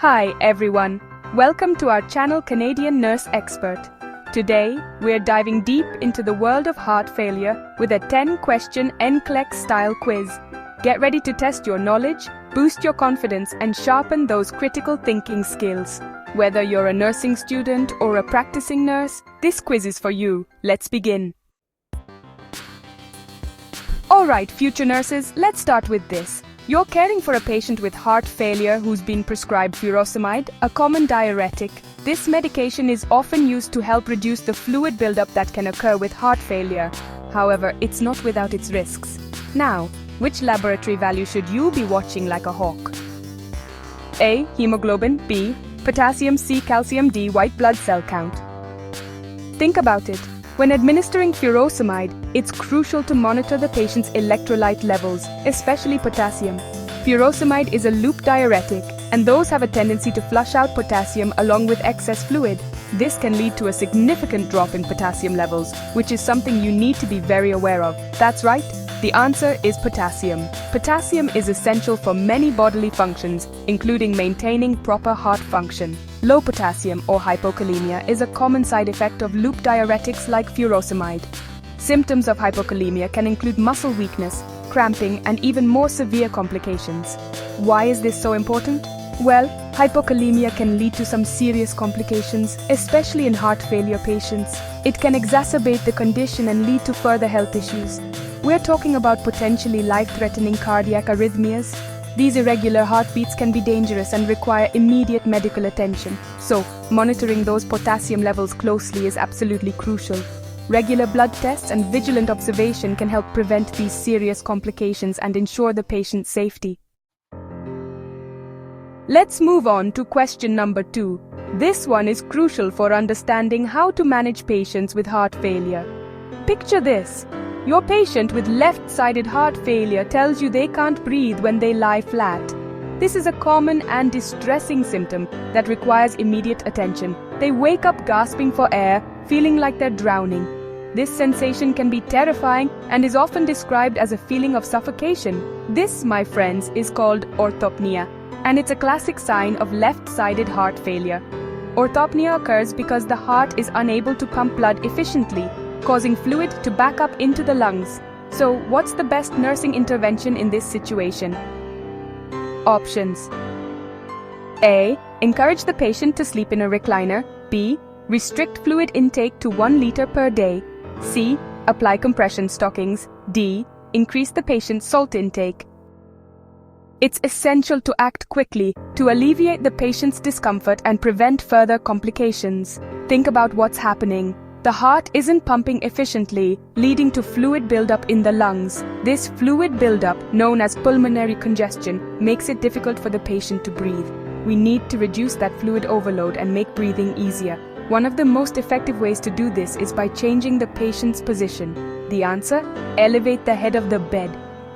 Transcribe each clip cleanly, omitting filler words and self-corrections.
Hi everyone, welcome to our channel Canadian Nurse Expert. Today, we're diving deep into the world of heart failure with a 10-question NCLEX-style quiz. Get ready to test your knowledge, boost your confidence, and sharpen those critical thinking skills. Whether you're a nursing student or a practicing nurse, this quiz is for you. Let's begin. Alright, future nurses, let's start with this. You're caring for a patient with heart failure who's been prescribed furosemide, a common diuretic. This medication is often used to help reduce the fluid buildup that can occur with heart failure. However, it's not without its risks. Now, which laboratory value should you be watching like a hawk? A. Hemoglobin. B. Potassium. C. Calcium. D. White blood cell count. Think about it. When administering furosemide, it's crucial to monitor the patient's electrolyte levels, especially potassium. Furosemide is a loop diuretic, and those have a tendency to flush out potassium along with excess fluid. This can lead to a significant drop in potassium levels, which is something you need to be very aware of. That's right, the answer is potassium. Potassium is essential for many bodily functions, including maintaining proper heart function. Low potassium or hypokalemia is a common side effect of loop diuretics like furosemide. Symptoms of hypokalemia can include muscle weakness, cramping, and even more severe complications. Why is this so important? Well, hypokalemia can lead to some serious complications, especially in heart failure patients. It can exacerbate the condition and lead to further health issues. We're talking about potentially life-threatening cardiac arrhythmias. These irregular heartbeats can be dangerous and require immediate medical attention. So, monitoring those potassium levels closely is absolutely crucial. Regular blood tests and vigilant observation can help prevent these serious complications and ensure the patient's safety. Let's move on to question number 2. This one is crucial for understanding how to manage patients with heart failure. Picture this. Your patient with left-sided heart failure tells you they can't breathe when they lie flat. This is a common and distressing symptom that requires immediate attention. They wake up gasping for air, feeling like they're drowning. This sensation can be terrifying and is often described as a feeling of suffocation. This, my friends, is called orthopnea, and it's a classic sign of left-sided heart failure. Orthopnea occurs because the heart is unable to pump blood efficiently, causing fluid to back up into the lungs. So, what's the best nursing intervention in this situation? Options. A. Encourage the patient to sleep in a recliner. B. Restrict fluid intake to 1 liter per day. C. Apply compression stockings. D. Increase the patient's salt intake. It's essential to act quickly to alleviate the patient's discomfort and prevent further complications. Think about what's happening. The heart isn't pumping efficiently, leading to fluid buildup in the lungs. This fluid buildup, known as pulmonary congestion, makes it difficult for the patient to breathe. We need to reduce that fluid overload and make breathing easier. One of the most effective ways to do this is by changing the patient's position. The answer? Elevate the head of the bed.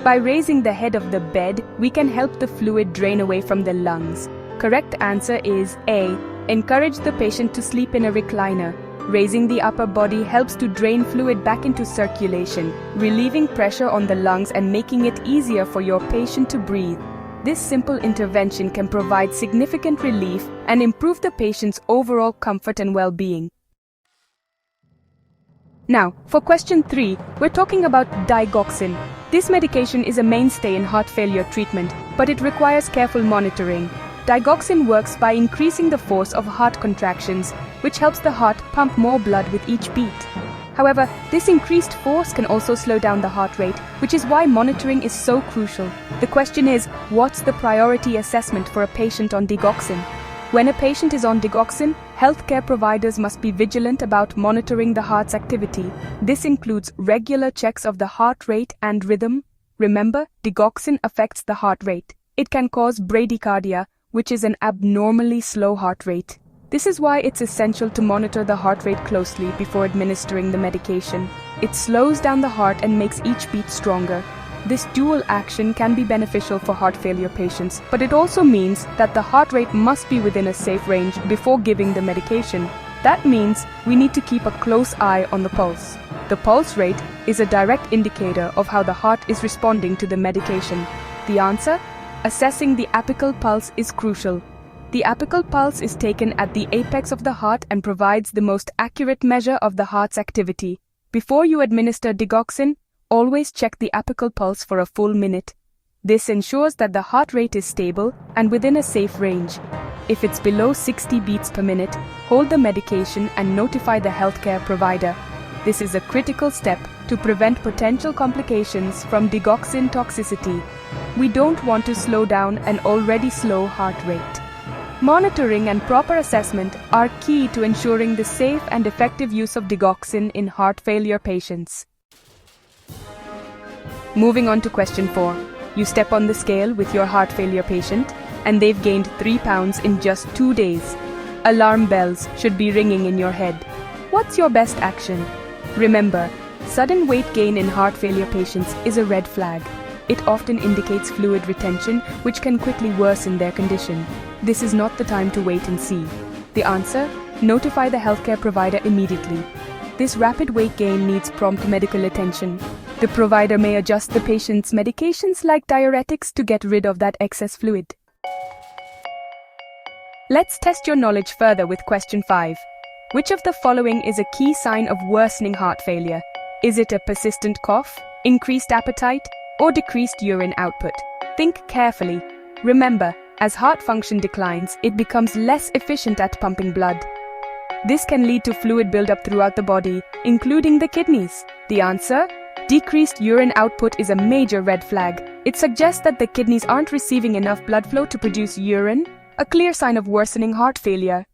By raising the head of the bed, we can help the fluid drain away from the lungs. Correct answer is A. Encourage the patient to sleep in a recliner. Raising the upper body helps to drain fluid back into circulation, relieving pressure on the lungs and making it easier for your patient to breathe. This simple intervention can provide significant relief and improve the patient's overall comfort and well-being. Now, for question 3, we're talking about digoxin. This medication is a mainstay in heart failure treatment, but it requires careful monitoring. Digoxin works by increasing the force of heart contractions, which helps the heart pump more blood with each beat. However, this increased force can also slow down the heart rate, which is why monitoring is so crucial. The question is, what's the priority assessment for a patient on digoxin? When a patient is on digoxin, healthcare providers must be vigilant about monitoring the heart's activity. This includes regular checks of the heart rate and rhythm. Remember, digoxin affects the heart rate. It can cause bradycardia, which is an abnormally slow heart rate. This is why it's essential to monitor the heart rate closely before administering the medication. It slows down the heart and makes each beat stronger. This dual action can be beneficial for heart failure patients, but it also means that the heart rate must be within a safe range before giving the medication. That means we need to keep a close eye on the pulse. The pulse rate is a direct indicator of how the heart is responding to the medication. The answer? Assessing the apical pulse is crucial. The apical pulse is taken at the apex of the heart and provides the most accurate measure of the heart's activity. Before you administer digoxin, always check the apical pulse for a full minute. This ensures that the heart rate is stable and within a safe range. If it's below 60 beats per minute, hold the medication and notify the healthcare provider. This is a critical step to prevent potential complications from digoxin toxicity. We don't want to slow down an already slow heart rate. Monitoring and proper assessment are key to ensuring the safe and effective use of digoxin in heart failure patients. Moving on to question 4. You step on the scale with your heart failure patient, and they've gained 3 pounds in just 2 days. Alarm bells should be ringing in your head. What's your best action? Remember, sudden weight gain in heart failure patients is a red flag. It often indicates fluid retention, which can quickly worsen their condition. This is not the time to wait and see. The answer? Notify the healthcare provider immediately. This rapid weight gain needs prompt medical attention. The provider may adjust the patient's medications like diuretics to get rid of that excess fluid. Let's test your knowledge further with question 5. Which of the following is a key sign of worsening heart failure? Is it a persistent cough, increased appetite, or decreased urine output? Think carefully. Remember, as heart function declines, it becomes less efficient at pumping blood. This can lead to fluid buildup throughout the body, including the kidneys. The answer? Decreased urine output is a major red flag. It suggests that the kidneys aren't receiving enough blood flow to produce urine, a clear sign of worsening heart failure.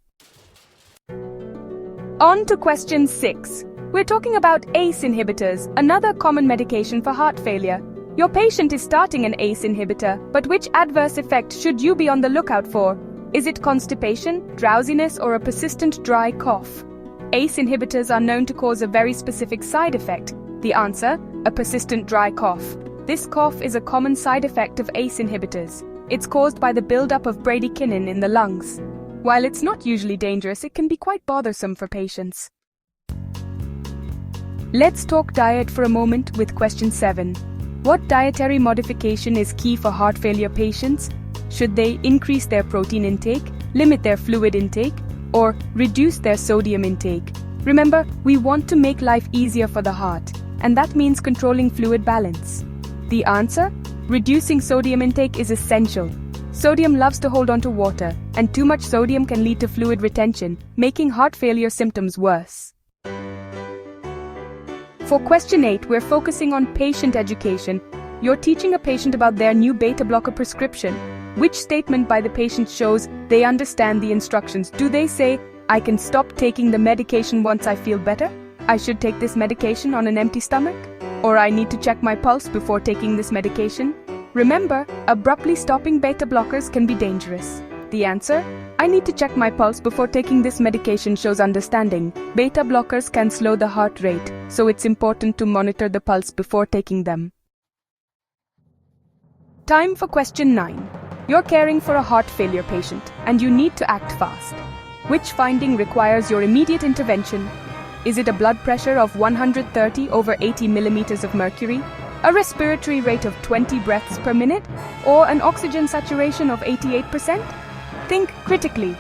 On to question 6. We're talking about ACE inhibitors, another common medication for heart failure. Your patient is starting an ACE inhibitor, but which adverse effect should you be on the lookout for? Is it constipation, drowsiness, or a persistent dry cough? ACE inhibitors are known to cause a very specific side effect. The answer? A persistent dry cough. This cough is a common side effect of ACE inhibitors. It's caused by the buildup of bradykinin in the lungs. While it's not usually dangerous, it can be quite bothersome for patients. Let's talk diet for a moment with question 7. What dietary modification is key for heart failure patients? Should they increase their protein intake, limit their fluid intake, or reduce their sodium intake? Remember, we want to make life easier for the heart, and that means controlling fluid balance. The answer? Reducing sodium intake is essential. Sodium loves to hold on to water, and too much sodium can lead to fluid retention, making heart failure symptoms worse. For question 8, we're focusing on patient education. You're teaching a patient about their new beta blocker prescription. Which statement by the patient shows they understand the instructions? Do they say, "I can stop taking the medication once I feel better"? "I should take this medication on an empty stomach"? Or "I need to check my pulse before taking this medication"? Remember, abruptly stopping beta blockers can be dangerous. The answer? "I need to check my pulse before taking this medication" shows understanding. Beta blockers can slow the heart rate, so it's important to monitor the pulse before taking them. Time for question 9. You're caring for a heart failure patient, and you need to act fast. Which finding requires your immediate intervention? Is it a blood pressure of 130 over 80 millimeters of mercury, a respiratory rate of 20 breaths per minute, or an oxygen saturation of 88%? Think critically.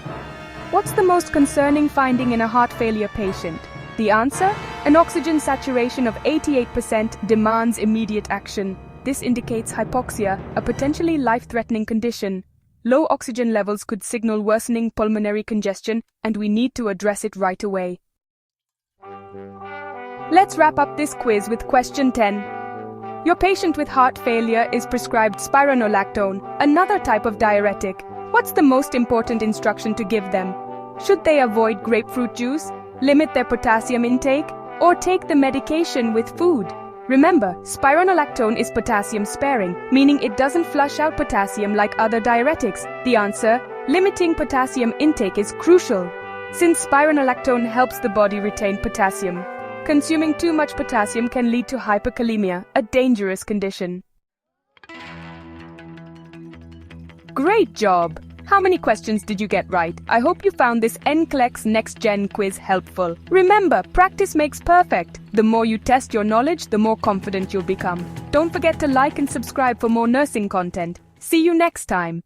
What's the most concerning finding in a heart failure patient? The answer? An oxygen saturation of 88% demands immediate action. This indicates hypoxia, a potentially life-threatening condition. Low oxygen levels could signal worsening pulmonary congestion, and we need to address it right away. Let's wrap up this quiz with question 10. Your patient with heart failure is prescribed spironolactone, another type of diuretic. What's the most important instruction to give them? Should they avoid grapefruit juice, limit their potassium intake, or take the medication with food? Remember, spironolactone is potassium sparing, meaning it doesn't flush out potassium like other diuretics. The answer? Limiting potassium intake is crucial, since spironolactone helps the body retain potassium. Consuming too much potassium can lead to hyperkalemia, a dangerous condition. Great job! How many questions did you get right? I hope you found this NCLEX Next Gen quiz helpful. Remember, practice makes perfect. The more you test your knowledge, the more confident you'll become. Don't forget to like and subscribe for more nursing content. See you next time.